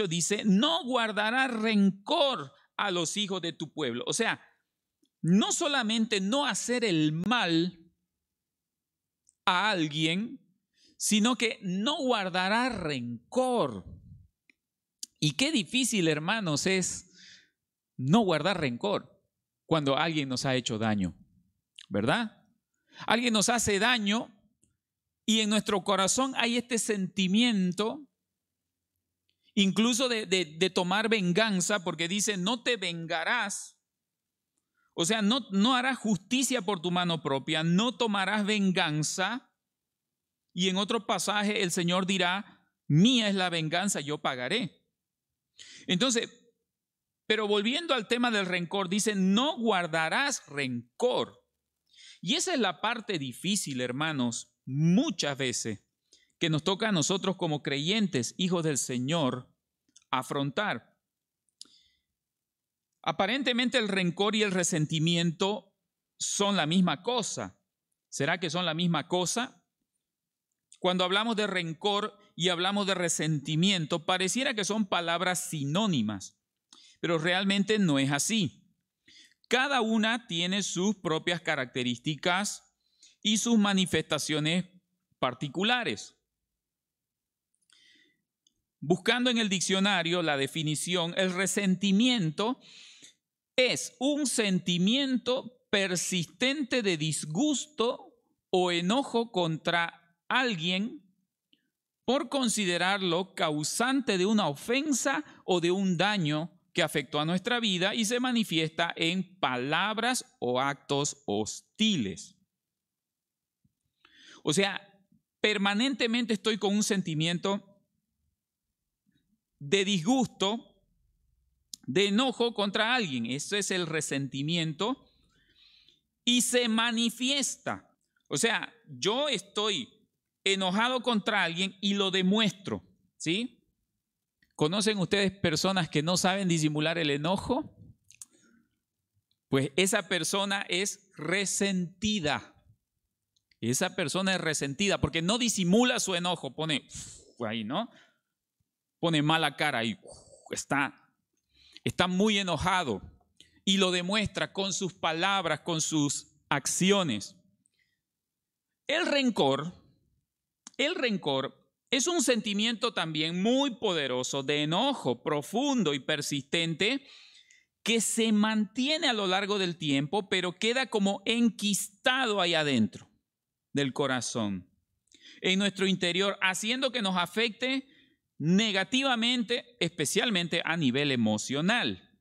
18 dice, no guardarás rencor a los hijos de tu pueblo. O sea, no solamente no hacer el mal a alguien, sino que no guardarás rencor. Y qué difícil, hermanos, es no guardar rencor cuando alguien nos ha hecho daño, ¿verdad? Alguien nos hace daño y en nuestro corazón hay este sentimiento incluso de tomar venganza, porque dice, no te vengarás. O sea, no harás justicia por tu mano propia, no tomarás venganza. Y en otro pasaje el Señor dirá, mía es la venganza, yo pagaré. Entonces, pero volviendo al tema del rencor, dice, no guardarás rencor. Y esa es la parte difícil, hermanos, muchas veces, que nos toca a nosotros como creyentes, hijos del Señor, afrontar. Aparentemente el rencor y el resentimiento son la misma cosa. ¿Será que son la misma cosa? Cuando hablamos de rencor y hablamos de resentimiento, pareciera que son palabras sinónimas, pero realmente no es así. Cada una tiene sus propias características y sus manifestaciones particulares. Buscando en el diccionario la definición, el resentimiento es un sentimiento persistente de disgusto o enojo contra alguien por considerarlo causante de una ofensa o de un daño que afectó a nuestra vida y se manifiesta en palabras o actos hostiles. O sea, permanentemente estoy con un sentimiento de disgusto, de enojo contra alguien. Eso es el resentimiento y se manifiesta. O sea, yo estoy enojado contra alguien y lo demuestro, ¿sí? ¿Conocen ustedes personas que no saben disimular el enojo? Pues esa persona es resentida. Esa persona es resentida porque no disimula su enojo, pone ahí, ¿no? Pone mala cara y está muy enojado y lo demuestra con sus palabras, con sus acciones. El rencor es un sentimiento también muy poderoso de enojo profundo y persistente que se mantiene a lo largo del tiempo, pero queda como enquistado ahí adentro del corazón, en nuestro interior, haciendo que nos afecte negativamente, especialmente a nivel emocional.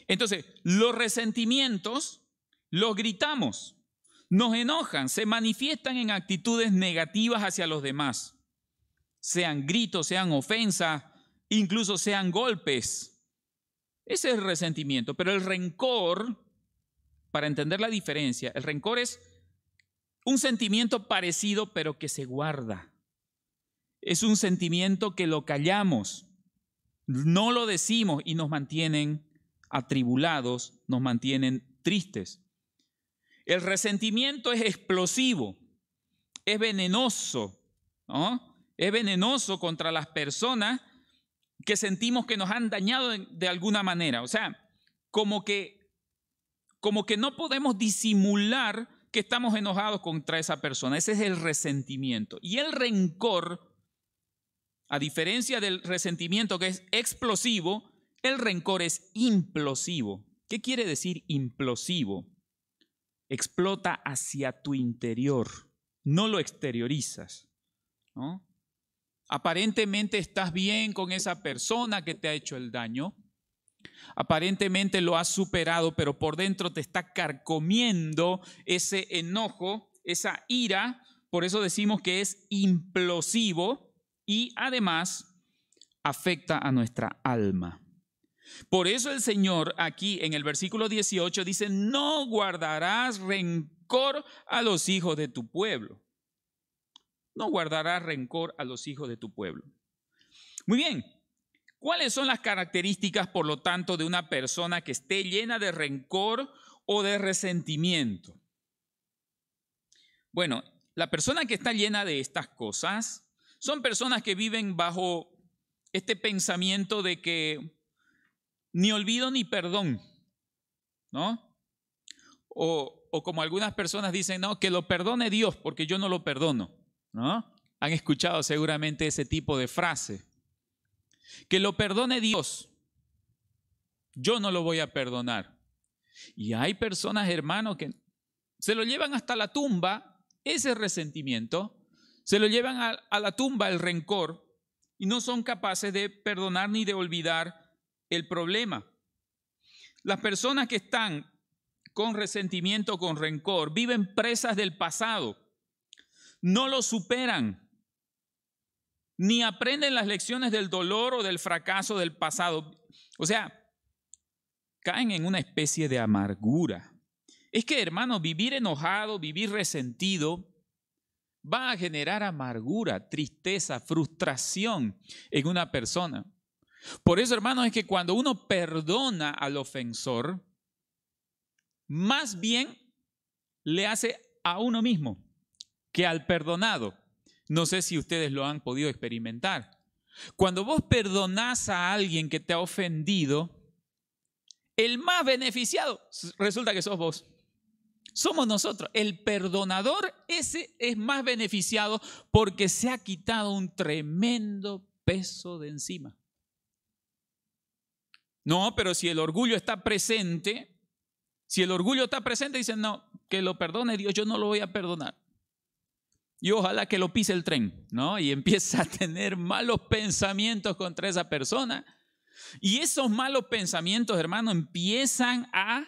Entonces, los resentimientos los gritamos, nos enojan, se manifiestan en actitudes negativas hacia los demás, sean gritos, sean ofensas, incluso sean golpes. Ese es el resentimiento, pero el rencor, para entender la diferencia, el rencor es un sentimiento parecido, pero que se guarda. Es un sentimiento que lo callamos, no lo decimos y nos mantienen atribulados, nos mantienen tristes. El resentimiento es explosivo, es venenoso, ¿no? Es venenoso contra las personas que sentimos que nos han dañado de alguna manera. O sea, como que no podemos disimular que estamos enojados contra esa persona. Ese es el resentimiento. Y el rencor, a diferencia del resentimiento que es explosivo, el rencor es implosivo. ¿Qué quiere decir implosivo? Explota hacia tu interior, no lo exteriorizas, ¿no? Aparentemente estás bien con esa persona que te ha hecho el daño, aparentemente lo has superado, pero por dentro te está carcomiendo ese enojo, esa ira. Por eso decimos que es implosivo y además afecta a nuestra alma. Por eso el Señor aquí en el versículo 18 dice, no guardarás rencor a los hijos de tu pueblo. No guardarás rencor a los hijos de tu pueblo. Muy bien, ¿cuáles son las características, por lo tanto, de una persona que esté llena de rencor o de resentimiento? Bueno, la persona que está llena de estas cosas son personas que viven bajo este pensamiento de que ni olvido ni perdón, ¿no? O como algunas personas dicen, no, que lo perdone Dios porque yo no lo perdono, ¿no? Han escuchado seguramente ese tipo de frase. Que lo perdone Dios, yo no lo voy a perdonar. Y hay personas, hermanos, que se lo llevan hasta la tumba, ese resentimiento, se lo llevan a la tumba el rencor y no son capaces de perdonar ni de olvidar el problema. Las personas que están con resentimiento, con rencor, viven presas del pasado, no lo superan, ni aprenden las lecciones del dolor o del fracaso del pasado. O sea, caen en una especie de amargura. Es que, hermano, vivir enojado, vivir resentido, va a generar amargura, tristeza, frustración en una persona. Por eso, hermano, es que cuando uno perdona al ofensor, más bien le hace a uno mismo que al perdonado. No sé si ustedes lo han podido experimentar. Cuando vos perdonás a alguien que te ha ofendido, el más beneficiado resulta que sos vos. Somos nosotros. El perdonador, ese es más beneficiado porque se ha quitado un tremendo peso de encima. No, pero si el orgullo está presente, dicen, no, que lo perdone Dios, yo no lo voy a perdonar. Y ojalá que lo pise el tren, ¿no? Y empieza a tener malos pensamientos contra esa persona. Y esos malos pensamientos, hermano, empiezan a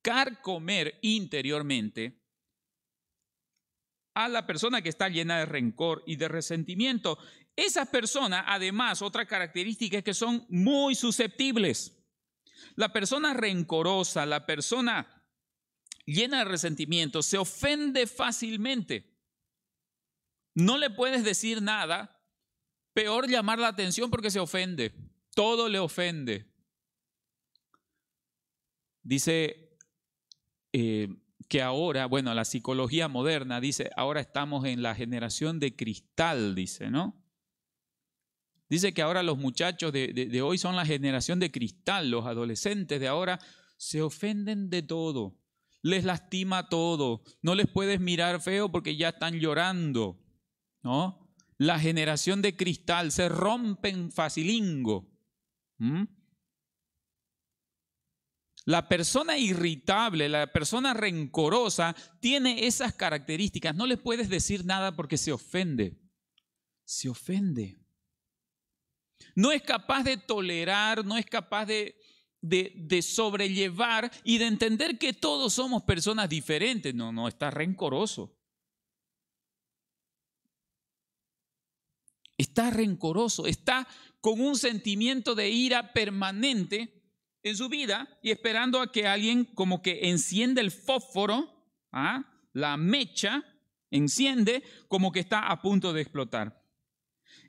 carcomer interiormente a la persona que está llena de rencor y de resentimiento. Esas personas, además, otra característica es que son muy susceptibles. La persona rencorosa, la persona llena de resentimiento, se ofende fácilmente. No le puedes decir nada, peor llamar la atención porque se ofende. Todo le ofende. Dice que ahora, bueno, la psicología moderna dice, ahora estamos en la generación de cristal, dice, ¿no? Dice que ahora los muchachos de hoy son la generación de cristal, los adolescentes de ahora se ofenden de todo, les lastima todo, no les puedes mirar feo porque ya están llorando, ¿no? La generación de cristal, se rompen facilingo. La persona irritable, la persona rencorosa tiene esas características. No le puedes decir nada porque se ofende. Se ofende. No es capaz de tolerar, no es capaz de sobrellevar y de entender que todos somos personas diferentes. No, está rencoroso. Está rencoroso, está con un sentimiento de ira permanente en su vida y esperando a que alguien como que encienda el fósforo, la mecha, enciende como que está a punto de explotar.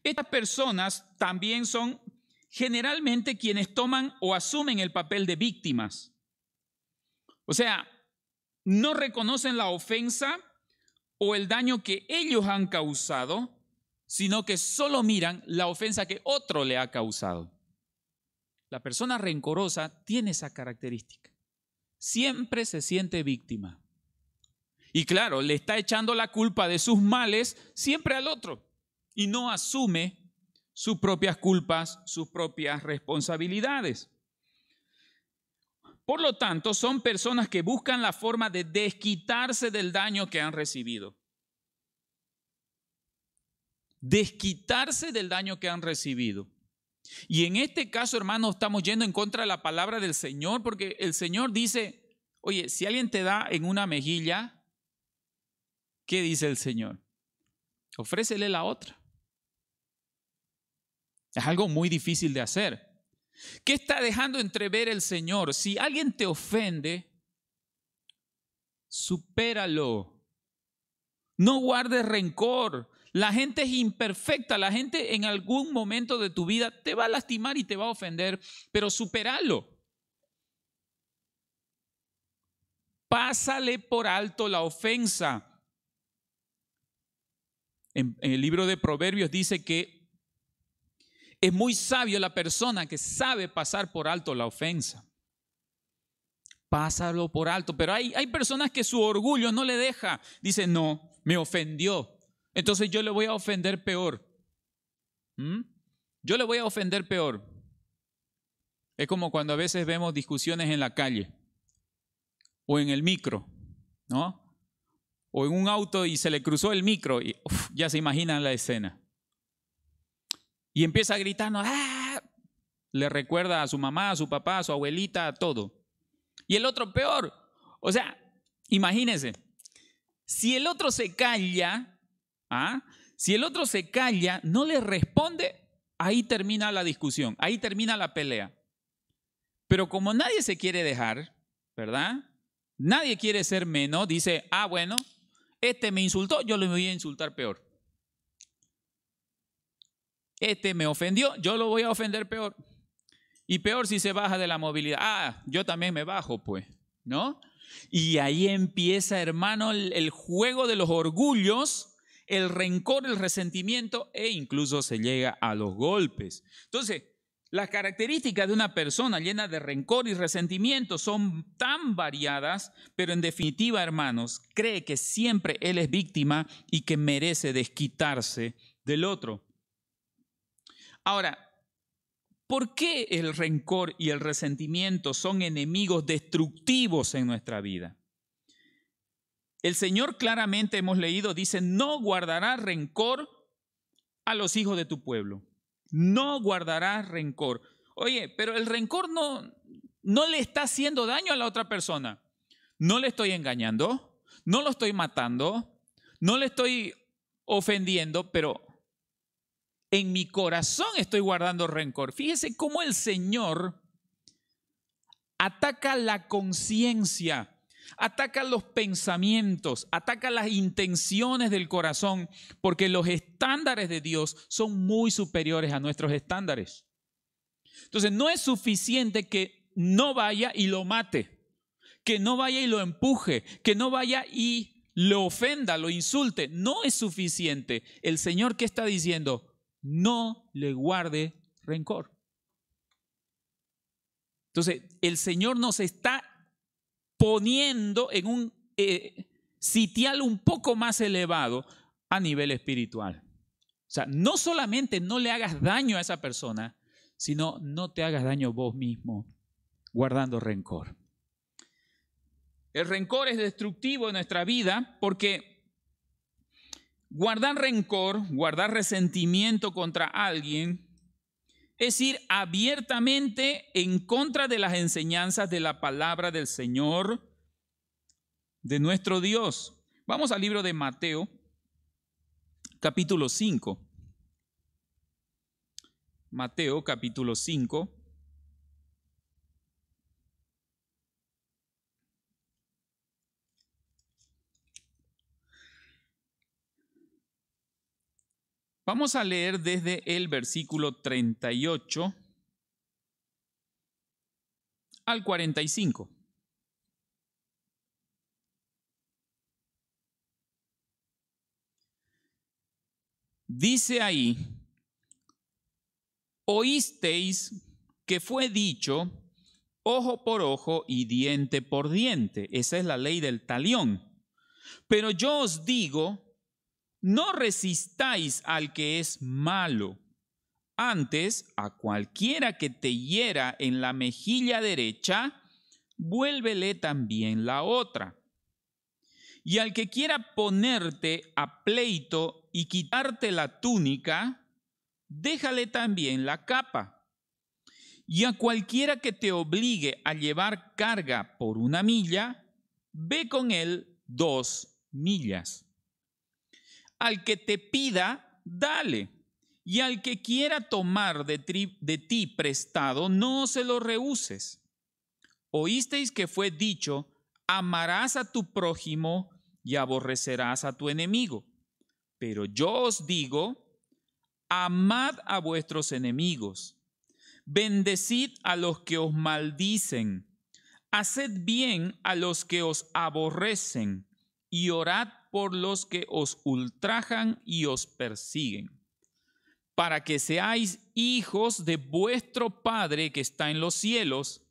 Estas personas también son generalmente quienes toman o asumen el papel de víctimas. O sea, no reconocen la ofensa o el daño que ellos han causado, sino que solo miran la ofensa que otro le ha causado. La persona rencorosa tiene esa característica. Siempre se siente víctima. Y claro, le está echando la culpa de sus males siempre al otro y no asume sus propias culpas, sus propias responsabilidades. Por lo tanto, son personas que buscan la forma de desquitarse del daño que han recibido. Desquitarse del daño que han recibido. Y en este caso, hermanos, estamos yendo en contra de la palabra del Señor, porque el Señor dice, oye, si alguien te da en una mejilla, ¿qué dice el Señor? Ofrécele la otra. Es algo muy difícil de hacer. ¿Qué está dejando entrever el Señor? Si alguien te ofende, supéralo. No guardes rencor. La gente es imperfecta. La gente en algún momento de tu vida te va a lastimar y te va a ofender, pero supéralo. Pásale por alto la ofensa. En el libro de Proverbios dice que Es muy sabio la persona que sabe pasar por alto la ofensa. Pásalo por alto. Pero hay personas que su orgullo no le deja. Dicen, no, me ofendió. Entonces yo le voy a ofender peor. Yo le voy a ofender peor. Es como cuando a veces vemos discusiones en la calle o en el micro, ¿no? O en un auto y se le cruzó el micro y ya se imaginan la escena. Y empieza a gritar, ¡ah! Le recuerda a su mamá, a su papá, a su abuelita, a todo. Y el otro peor. O sea, imagínense, si el otro se calla, si el otro se calla, no le responde, ahí termina la discusión, ahí termina la pelea. Pero como nadie se quiere dejar, ¿verdad? Nadie quiere ser menos, dice, bueno, este me insultó, yo le voy a insultar peor. Este me ofendió, yo lo voy a ofender peor. Y peor si se baja de la movilidad. Yo también me bajo, pues, ¿no? Y ahí empieza, hermano, el juego de los orgullos, el rencor, el resentimiento e incluso se llega a los golpes. Entonces, las características de una persona llena de rencor y resentimiento son tan variadas, pero en definitiva, hermanos, cree que siempre él es víctima y que merece desquitarse del otro. Ahora, ¿por qué el rencor y el resentimiento son enemigos destructivos en nuestra vida? El Señor claramente hemos leído, dice, no guardarás rencor a los hijos de tu pueblo. No guardarás rencor. Oye, pero el rencor no le está haciendo daño a la otra persona. No le estoy engañando, no lo estoy matando, no le estoy ofendiendo, pero en mi corazón estoy guardando rencor. Fíjese cómo el Señor ataca la conciencia, ataca los pensamientos, ataca las intenciones del corazón, porque los estándares de Dios son muy superiores a nuestros estándares. Entonces, no es suficiente que no vaya y lo mate, que no vaya y lo empuje, que no vaya y lo ofenda, lo insulte. No es suficiente. El Señor, ¿qué está diciendo? No le guarde rencor. Entonces, el Señor nos está poniendo en un sitial un poco más elevado a nivel espiritual. O sea, no solamente no le hagas daño a esa persona, sino no te hagas daño vos mismo guardando rencor. El rencor es destructivo en nuestra vida porque guardar rencor, guardar resentimiento contra alguien, es ir abiertamente en contra de las enseñanzas de la palabra del Señor, de nuestro Dios. Vamos al libro de Mateo, capítulo 5. Mateo, capítulo 5. Vamos a leer desde el versículo 38 al 45. Dice ahí, oísteis que fue dicho ojo por ojo y diente por diente. Esa es la ley del talión. Pero yo os digo, no resistáis al que es malo. Antes, a cualquiera que te hiera en la mejilla derecha, vuélvele también la otra. Y al que quiera ponerte a pleito y quitarte la túnica, déjale también la capa. Y a cualquiera que te obligue a llevar carga por 1 milla, ve con él 2 millas. Al que te pida, dale. Y al que quiera tomar de ti prestado, no se lo rehuses. Oísteis que fue dicho, amarás a tu prójimo y aborrecerás a tu enemigo. Pero yo os digo, amad a vuestros enemigos, bendecid a los que os maldicen, haced bien a los que os aborrecen y orad por los que os ultrajan y os persiguen, para que seáis hijos de vuestro Padre que está en los cielos,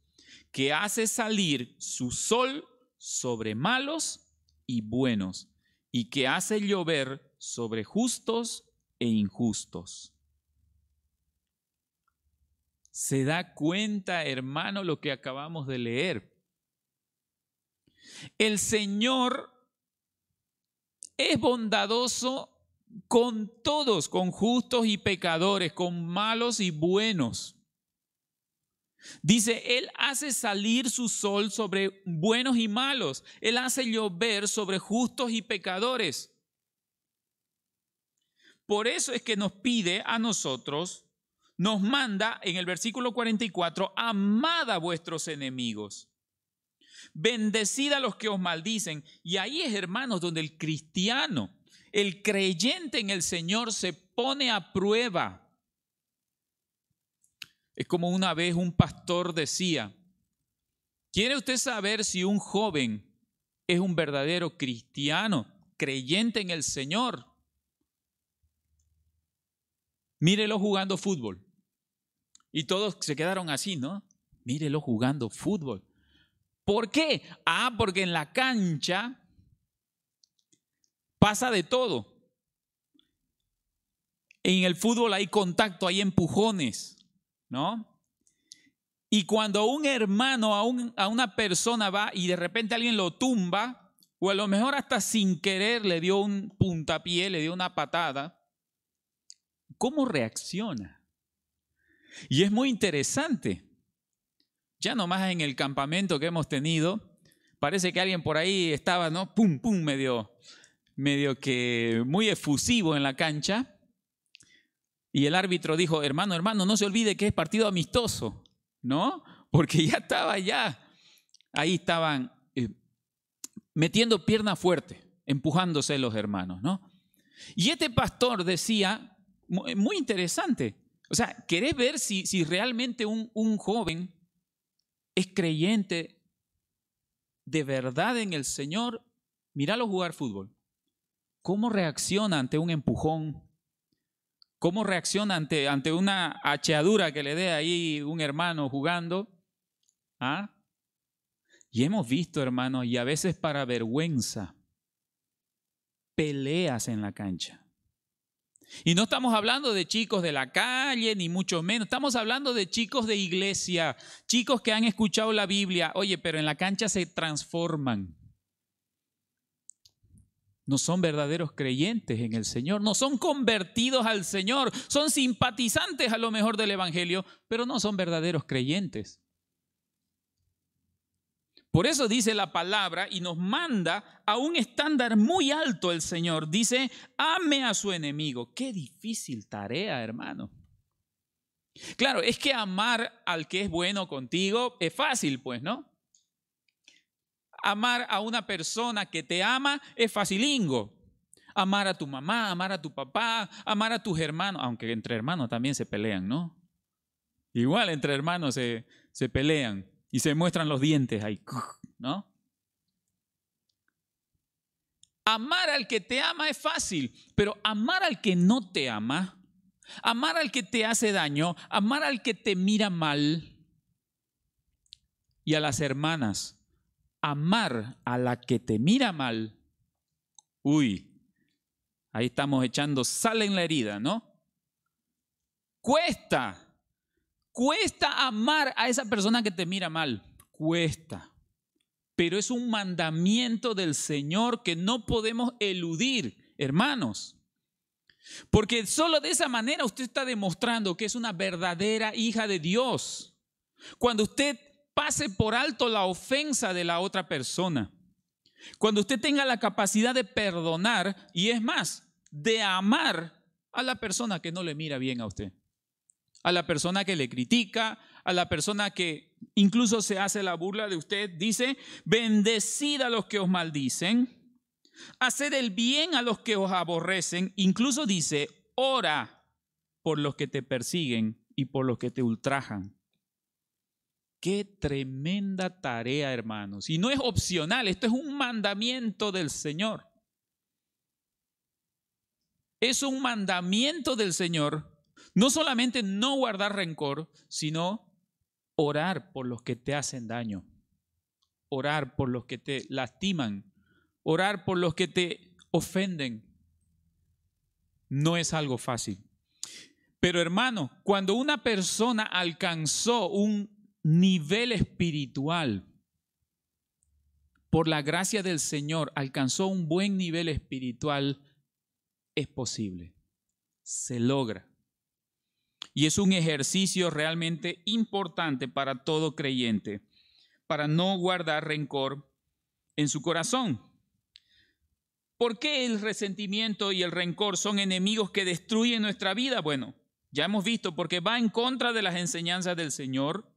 que hace salir su sol sobre malos y buenos, y que hace llover sobre justos e injustos. ¿Se da cuenta, hermano, lo que acabamos de leer? El Señor es bondadoso con todos, con justos y pecadores, con malos y buenos. Dice, Él hace salir su sol sobre buenos y malos. Él hace llover sobre justos y pecadores. Por eso es que nos pide a nosotros, nos manda en el versículo 44, amad a vuestros enemigos, bendecid a los que os maldicen. Y ahí es, hermanos, donde el cristiano, el creyente en el Señor se pone a prueba. Es como una vez un pastor decía, ¿quiere usted saber si un joven es un verdadero cristiano, creyente en el Señor? Mírelo jugando fútbol. Y todos se quedaron así, ¿no? Mírelo jugando fútbol. ¿Por qué? Porque en la cancha pasa de todo. En el fútbol hay contacto, hay empujones, ¿no? Y cuando un hermano a una persona va y de repente alguien lo tumba, o a lo mejor hasta sin querer le dio un puntapié, le dio una patada, ¿cómo reacciona? Y es muy interesante. Ya nomás en el campamento que hemos tenido, parece que alguien por ahí estaba, ¿no? Pum, pum, medio que muy efusivo en la cancha. Y el árbitro dijo, hermano, no se olvide que es partido amistoso, ¿no? Porque ya estaba ahí estaban metiendo pierna fuerte, empujándose los hermanos, ¿no? Y este pastor decía, muy interesante, o sea, ¿querés ver si realmente un joven es creyente de verdad en el Señor? Míralo jugar fútbol. ¿Cómo reacciona ante un empujón? ¿Cómo reacciona ante una acheadura que le dé ahí un hermano jugando? ¿Ah? Y hemos visto, hermanos, y a veces para vergüenza, peleas en la cancha. Y no estamos hablando de chicos de la calle, ni mucho menos. Estamos hablando de chicos de iglesia, chicos que han escuchado la Biblia. Oye, pero en la cancha se transforman. No son verdaderos creyentes en el Señor, no son convertidos al Señor, son simpatizantes a lo mejor del Evangelio, pero no son verdaderos creyentes. Por eso dice la palabra y nos manda a un estándar muy alto el Señor. Dice, ame a su enemigo. Qué difícil tarea, hermano. Claro, es que amar al que es bueno contigo es fácil, pues, ¿no? Amar a una persona que te ama es facilingo. Amar a tu mamá, amar a tu papá, amar a tus hermanos, aunque entre hermanos también se pelean, ¿no? Igual entre hermanos se pelean. Y se muestran los dientes ahí, ¿no? Amar al que te ama es fácil, pero amar al que no te ama, amar al que te hace daño, amar al que te mira mal. Y a las hermanas, amar a la que te mira mal, uy, ahí estamos echando sal en la herida, ¿no? Cuesta amar a esa persona que te mira mal, cuesta. Pero es un mandamiento del Señor que no podemos eludir, hermanos. Porque solo de esa manera usted está demostrando que es una verdadera hija de Dios. Cuando usted pase por alto la ofensa de la otra persona. Cuando usted tenga la capacidad de perdonar y es más, de amar a la persona que no le mira bien a usted. A la persona que le critica, a la persona que incluso se hace la burla de usted. Dice, bendecid a los que os maldicen, haced el bien a los que os aborrecen. Incluso dice, ora por los que te persiguen y por los que te ultrajan. Qué tremenda tarea, hermanos. Y no es opcional, esto es un mandamiento del Señor. Es un mandamiento del Señor. No solamente no guardar rencor, sino orar por los que te hacen daño, orar por los que te lastiman, orar por los que te ofenden. No es algo fácil. Pero hermano, cuando una persona alcanzó un nivel espiritual, por la gracia del Señor, alcanzó un buen nivel espiritual, es posible, se logra. Y es un ejercicio realmente importante para todo creyente, para no guardar rencor en su corazón. ¿Por qué el resentimiento y el rencor son enemigos que destruyen nuestra vida? Bueno, ya hemos visto, porque va en contra de las enseñanzas del Señor.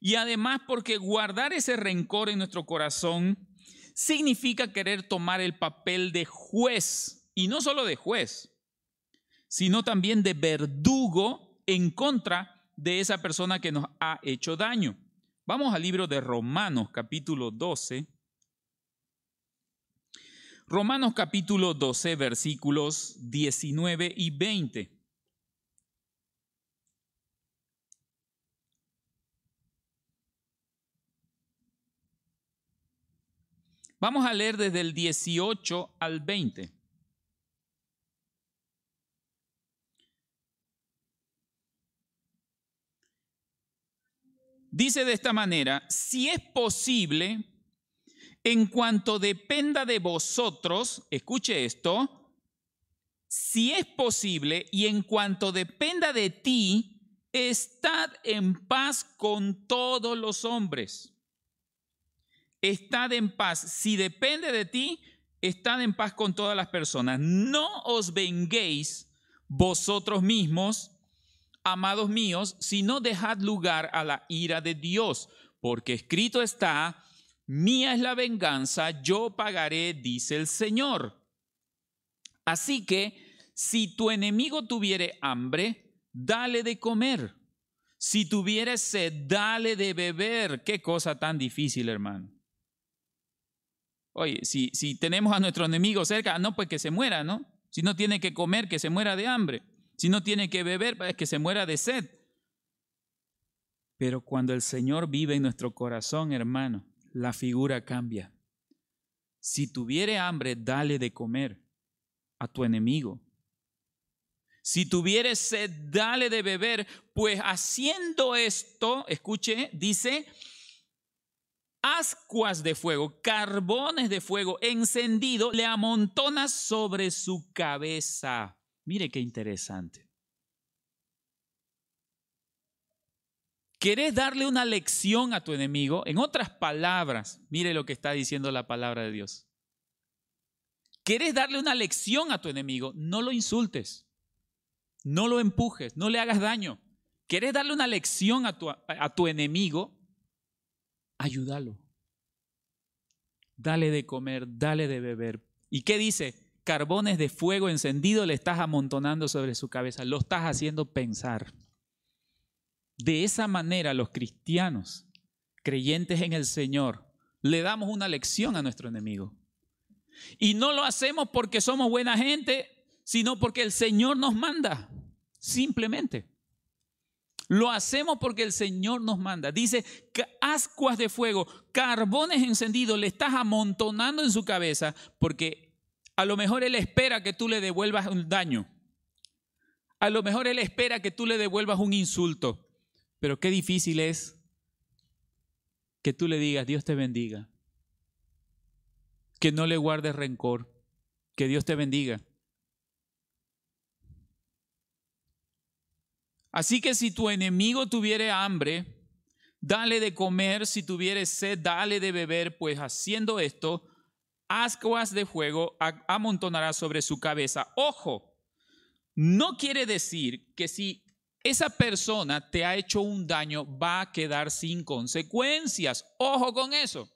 Y además porque guardar ese rencor en nuestro corazón significa querer tomar el papel de juez. Y no solo de juez, sino también de verdugo en contra de esa persona que nos ha hecho daño. Vamos al libro de Romanos, capítulo 12. Romanos capítulo 12, versículos 19 y 20. Vamos a leer desde el 18 al 20. Dice de esta manera: si es posible, en cuanto dependa de vosotros, escuche esto, si es posible y en cuanto dependa de ti, estad en paz con todos los hombres. Estad en paz. Si depende de ti, estad en paz con todas las personas. No os venguéis vosotros mismos, amados míos, sino dejad lugar a la ira de Dios, porque escrito está: mía es la venganza, yo pagaré, dice el Señor. Así que, si tu enemigo tuviere hambre, dale de comer. Si tuviere sed, dale de beber. Qué cosa tan difícil, hermano. Oye, si tenemos a nuestro enemigo cerca, no, pues que se muera, ¿no? Si no tiene que comer, que se muera de hambre. Si no tiene que beber, pues que se muera de sed. Pero cuando el Señor vive en nuestro corazón, hermano, la figura cambia. Si tuviere hambre, dale de comer a tu enemigo. Si tuviere sed, dale de beber, pues haciendo esto, escuche, dice: ascuas de fuego, carbones de fuego encendido, le amontonas sobre su cabeza. Mire qué interesante. ¿Querés darle una lección a tu enemigo? En otras palabras, mire lo que está diciendo la palabra de Dios. ¿Querés darle una lección a tu enemigo? No lo insultes, no lo empujes, no le hagas daño. ¿Querés darle una lección a tu enemigo? Ayúdalo. Dale de comer, dale de beber. ¿Y qué dice? Carbones de fuego encendido le estás amontonando sobre su cabeza. Lo estás haciendo pensar. De esa manera los cristianos, creyentes en el Señor, le damos una lección a nuestro enemigo. Y no lo hacemos porque somos buena gente, sino porque el Señor nos manda. Simplemente. Lo hacemos porque el Señor nos manda. Dice: ascuas de fuego, carbones encendidos, le estás amontonando en su cabeza, porque a lo mejor Él espera que tú le devuelvas un daño. A lo mejor Él espera que tú le devuelvas un insulto. Pero qué difícil es que tú le digas: Dios te bendiga. Que no le guardes rencor. Que Dios te bendiga. Así que si tu enemigo tuviere hambre, dale de comer. Si tuviere sed, dale de beber. Pues haciendo esto, ascuas de fuego amontonará sobre su cabeza. Ojo, no quiere decir que si esa persona te ha hecho un daño, va a quedar sin consecuencias. Ojo con eso.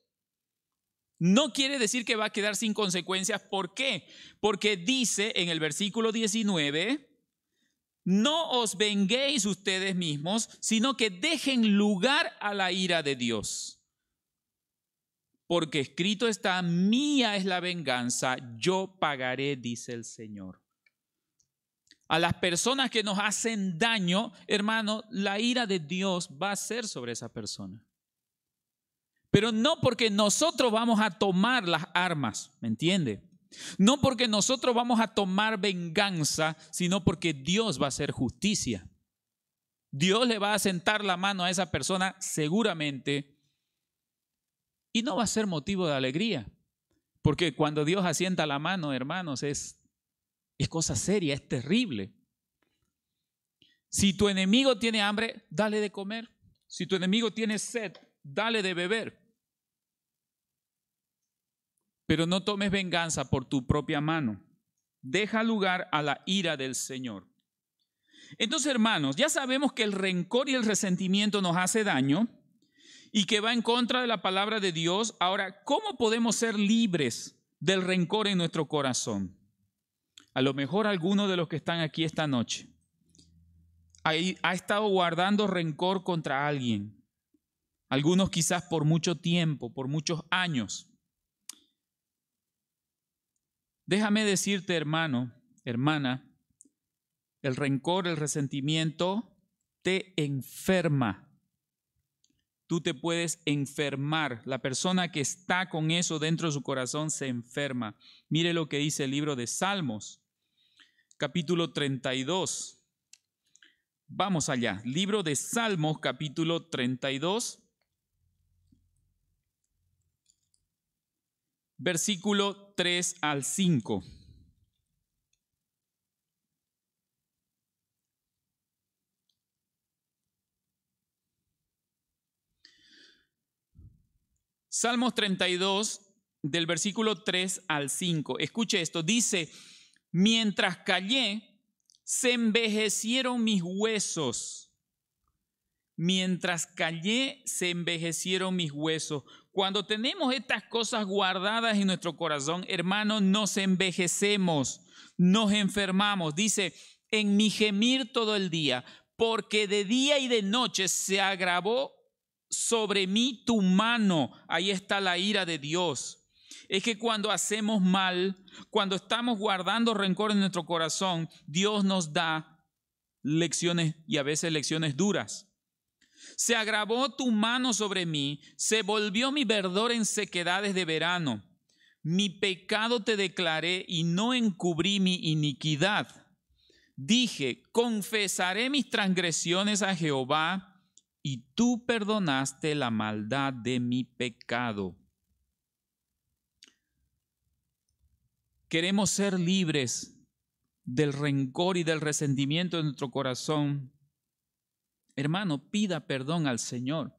No quiere decir que va a quedar sin consecuencias. ¿Por qué? Porque dice en el versículo 19: no os venguéis ustedes mismos, sino que dejen lugar a la ira de Dios. Porque escrito está: mía es la venganza, yo pagaré, dice el Señor. a las personas que nos hacen daño, hermano, la ira de Dios va a ser sobre esa persona. Pero no porque nosotros vamos a tomar las armas, ¿me entiende? No porque nosotros vamos a tomar venganza, sino porque Dios va a hacer justicia. Dios le va a sentar la mano a esa persona seguramente y no va a ser motivo de alegría. Porque cuando Dios asienta la mano, hermanos, es cosa seria, es terrible. Si tu enemigo tiene hambre, dale de comer. Si tu enemigo tiene sed, dale de beber. Pero no tomes venganza por tu propia mano. Deja lugar a la ira del Señor. Entonces, hermanos, ya sabemos que el rencor y el resentimiento nos hace daño y que va en contra de la palabra de Dios. Ahora, ¿cómo podemos ser libres del rencor en nuestro corazón? A lo mejor alguno de los que están aquí esta noche ha estado guardando rencor contra alguien. Algunos quizás por mucho tiempo, por muchos años. Déjame decirte, hermano, hermana, el rencor, el resentimiento te enferma. Tú te puedes enfermar. La persona que está con eso dentro de su corazón se enferma. Mire lo que dice el libro de Salmos, capítulo 32. Vamos allá. Libro de Salmos, capítulo 32. Versículo 3 al 5. Salmos 32, del versículo 3 al 5. Escuche esto, dice, mientras callé, se envejecieron mis huesos. Mientras callé, se envejecieron mis huesos. Cuando tenemos estas cosas guardadas en nuestro corazón, hermanos, nos envejecemos, nos enfermamos. Dice, en mi gemir todo el día, porque de día y de noche se agravó sobre mí tu mano. Ahí está la ira de Dios. Es que cuando hacemos mal, cuando estamos guardando rencor en nuestro corazón, Dios nos da lecciones y a veces lecciones duras. Se agravó tu mano sobre mí, se volvió mi verdor en sequedades de verano. Mi pecado te declaré y no encubrí mi iniquidad. Dije, confesaré mis transgresiones a Jehová, y tú perdonaste la maldad de mi pecado. Queremos ser libres del rencor y del resentimiento de nuestro corazón. Hermano, pida perdón al Señor.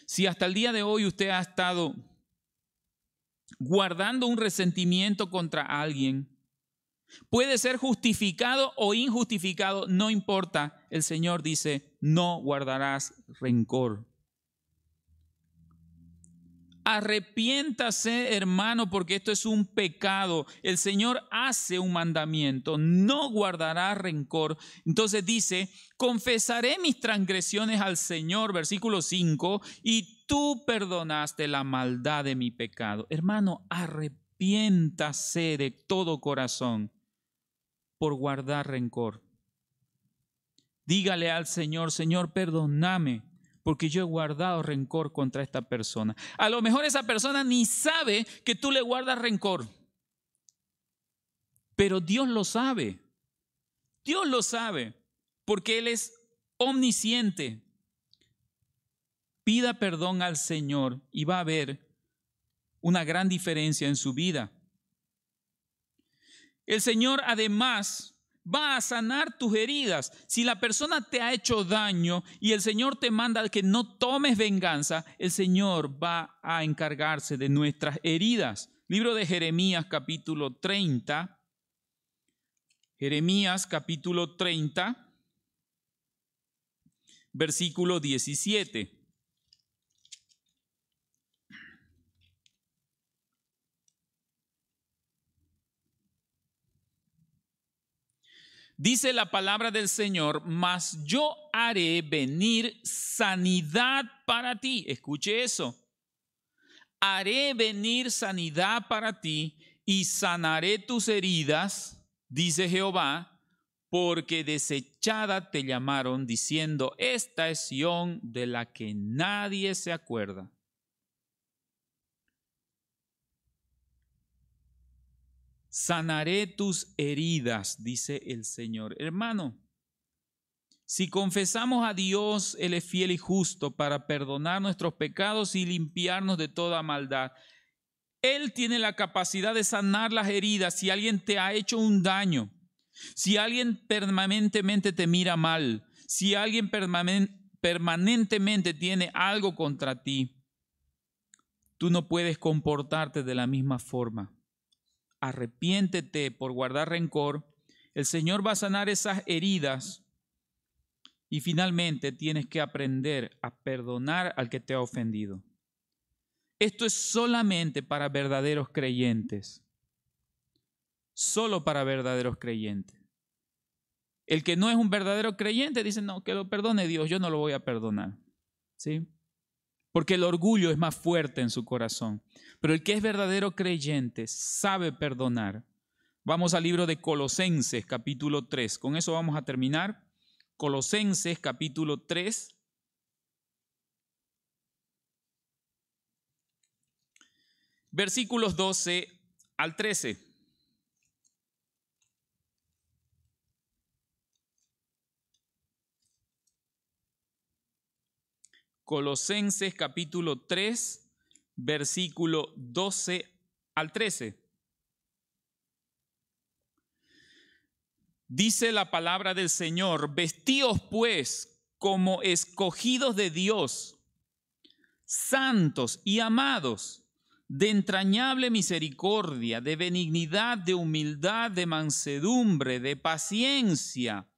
Si hasta el día de hoy usted ha estado guardando un resentimiento contra alguien, puede ser justificado o injustificado, no importa. El Señor dice, no guardarás rencor. Arrepiéntase, hermano, porque esto es un pecado. El Señor hace un mandamiento, no guardará rencor. Entonces dice, confesaré mis transgresiones al Señor, versículo 5, y tú perdonaste la maldad de mi pecado. Hermano, arrepiéntase de todo corazón por guardar rencor. Dígale al Señor, Señor, perdóname, porque yo he guardado rencor contra esta persona. A lo mejor esa persona ni sabe que tú le guardas rencor, pero Dios lo sabe. Dios lo sabe, porque Él es omnisciente. Pida perdón al Señor y va a haber una gran diferencia en su vida. El Señor además va a sanar tus heridas. Si la persona te ha hecho daño y el Señor te manda que no tomes venganza, el Señor va a encargarse de nuestras heridas. Libro de Jeremías, capítulo 30. Jeremías, capítulo 30, versículo 17. Dice la palabra del Señor, mas yo haré venir sanidad para ti. Escuche eso. Haré venir sanidad para ti y sanaré tus heridas, dice Jehová, porque desechada te llamaron, diciendo, esta es Sión de la que nadie se acuerda. Sanaré tus heridas, dice el Señor. Hermano, si confesamos a Dios, Él es fiel y justo para perdonar nuestros pecados y limpiarnos de toda maldad. Él tiene la capacidad de sanar las heridas si alguien te ha hecho un daño, si alguien permanentemente te mira mal, si alguien permanentemente tiene algo contra ti. Tú no puedes comportarte de la misma forma. Arrepiéntete por guardar rencor. El Señor va a sanar esas heridas. Y finalmente tienes que aprender a perdonar al que te ha ofendido. Esto es solamente para verdaderos creyentes. Solo para verdaderos creyentes. El que no es un verdadero creyente dice, no, que lo perdone Dios, yo no lo voy a perdonar. ¿Sí? Porque el orgullo es más fuerte en su corazón. Pero el que es verdadero creyente sabe perdonar. Vamos al libro de Colosenses, capítulo 3. Con eso vamos a terminar. Colosenses, capítulo 3. Versículos 12 al 13. Colosenses capítulo 3, versículo 12 al 13. Dice la palabra del Señor, vestíos pues como escogidos de Dios, santos y amados, de entrañable misericordia, de benignidad, de humildad, de mansedumbre, de paciencia.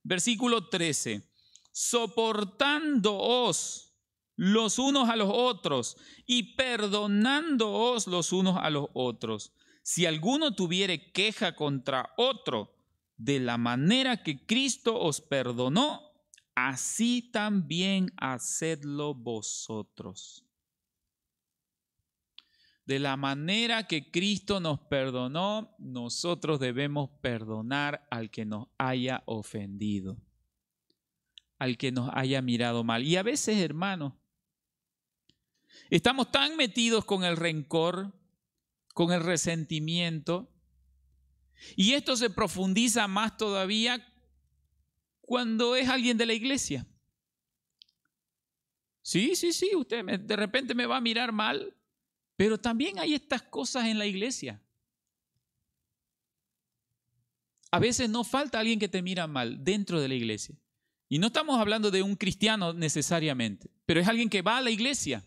Versículo 13, soportándoos los unos a los otros y perdonándoos los unos a los otros. Si alguno tuviere queja contra otro, de la manera que Cristo os perdonó, así también hacedlo vosotros. De la manera que Cristo nos perdonó, nosotros debemos perdonar al que nos haya ofendido, al que nos haya mirado mal. Y a veces, hermanos, estamos tan metidos con el rencor, con el resentimiento, y esto se profundiza más todavía cuando es alguien de la iglesia. Sí, usted de repente me va a mirar mal, pero también hay estas cosas en la iglesia. A veces no falta alguien que te mira mal dentro de la iglesia. Y no estamos hablando de un cristiano necesariamente, pero es alguien que va a la iglesia.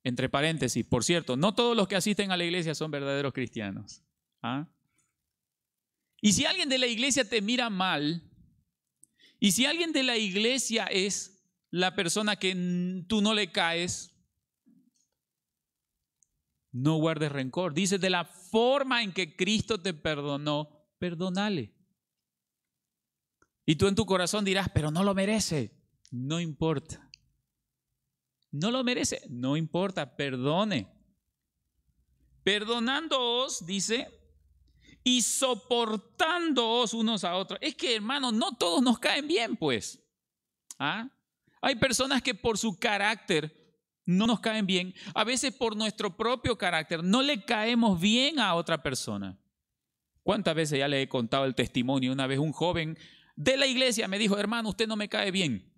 Entre paréntesis, por cierto, no todos los que asisten a la iglesia son verdaderos cristianos. ¿Ah? Y si alguien de la iglesia te mira mal, y si alguien de la iglesia es la persona que tú no le caes, no guardes rencor. Dice, de la forma en que Cristo te perdonó, perdónale. Y tú en tu corazón dirás, pero no lo merece. No importa. No lo merece, no importa, perdone. Perdonándoos, dice, y soportándoos unos a otros. Es que, hermanos, no todos nos caen bien, pues. ¿Ah? Hay personas que por su carácter no nos caen bien. A veces por nuestro propio carácter no le caemos bien a otra persona. ¿Cuántas veces ya le he contado el testimonio? Una vez un joven de la iglesia me dijo, hermano, usted no me cae bien.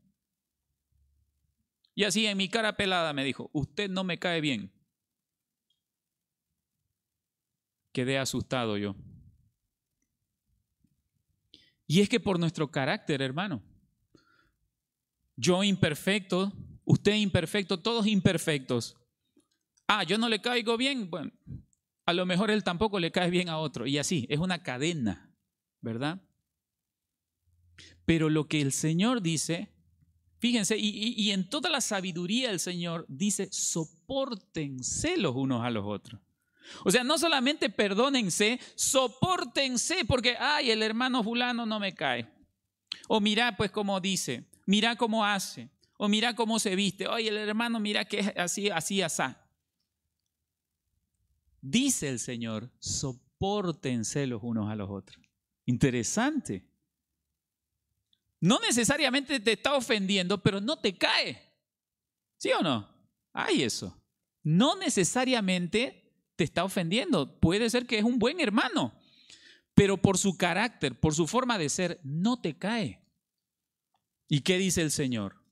Y así en mi cara pelada me dijo, usted no me cae bien. Quedé asustado yo. Y es que por nuestro carácter, hermano, yo imperfecto, usted imperfecto, todos imperfectos. Yo no le caigo bien, bueno, a lo mejor él tampoco le cae bien a otro. Y así, es una cadena, ¿verdad? Pero lo que el Señor dice, fíjense, y en toda la sabiduría el Señor dice, sopórtense los unos a los otros. O sea, no solamente perdónense, sopórtense, porque, el hermano fulano no me cae. O mira pues cómo dice, mira cómo hace, o mira cómo se viste. Oye, el hermano mira que es así, así, así. Dice el Señor, Sopórtense los unos a los otros. Interesante. No necesariamente te está ofendiendo, pero no te cae. ¿Sí o no? Hay eso. No necesariamente te está ofendiendo. Puede ser que es un buen hermano, pero por su carácter, por su forma de ser, no te cae. ¿Y qué dice el Señor?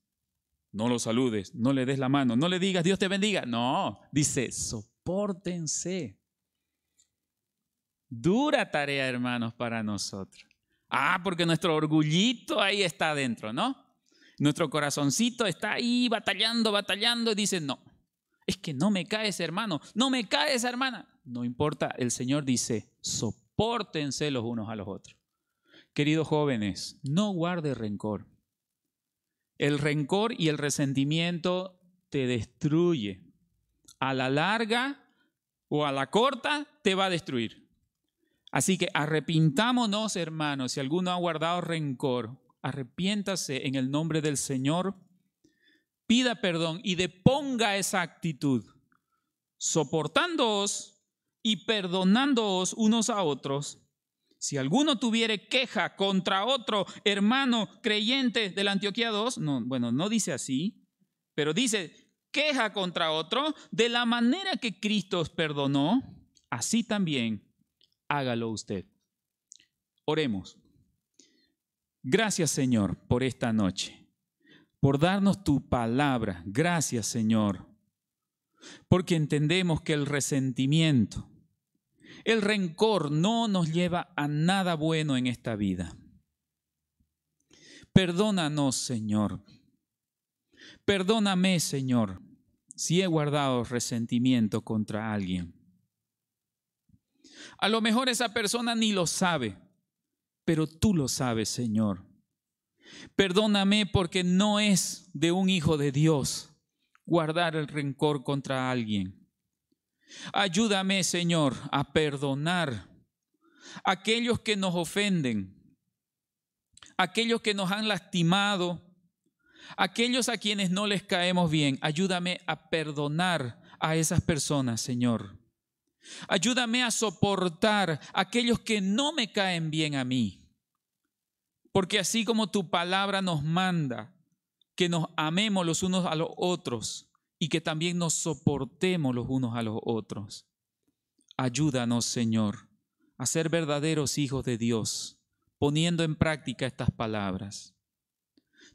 No lo saludes, no le des la mano, no le digas Dios te bendiga. No, dice sopórtense. Dura tarea, hermanos, para nosotros. Porque nuestro orgullito ahí está adentro, ¿no? Nuestro corazoncito está ahí batallando y dice, no, es que no me cae ese hermano, no me cae esa hermana. No importa, el Señor dice, sopórtense los unos a los otros. Queridos jóvenes, no guarde rencor. El rencor y el resentimiento te destruye. A la larga o a la corta te va a destruir. Así que arrepintámonos, hermanos, si alguno ha guardado rencor, arrepiéntase en el nombre del Señor, pida perdón y deponga esa actitud, soportándoos y perdonándoos unos a otros. Si alguno tuviere queja contra otro hermano creyente de la Antioquía 2, no dice así, pero dice queja contra otro, de la manera que Cristo os perdonó, así también hágalo usted. Oremos. Gracias, Señor, por esta noche, por darnos tu palabra. Gracias, Señor, porque entendemos que el resentimiento, el rencor no nos lleva a nada bueno en esta vida. Perdónanos, Señor. Perdóname, Señor, si he guardado resentimiento contra alguien. A lo mejor esa persona ni lo sabe, pero tú lo sabes, Señor. Perdóname porque no es de un hijo de Dios guardar el rencor contra alguien. Ayúdame, Señor, a perdonar a aquellos que nos ofenden, aquellos que nos han lastimado, aquellos a quienes no les caemos bien. Ayúdame a perdonar a esas personas, Señor. Ayúdame a soportar a aquellos que no me caen bien a mí. Porque así como tu palabra nos manda que nos amemos los unos a los otros y que también nos soportemos los unos a los otros. Ayúdanos, Señor, a ser verdaderos hijos de Dios, poniendo en práctica estas palabras.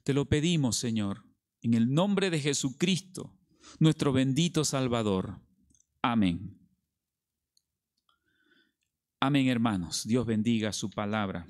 Te lo pedimos, Señor, en el nombre de Jesucristo, nuestro bendito Salvador. Amén. Amén, hermanos. Dios bendiga su palabra.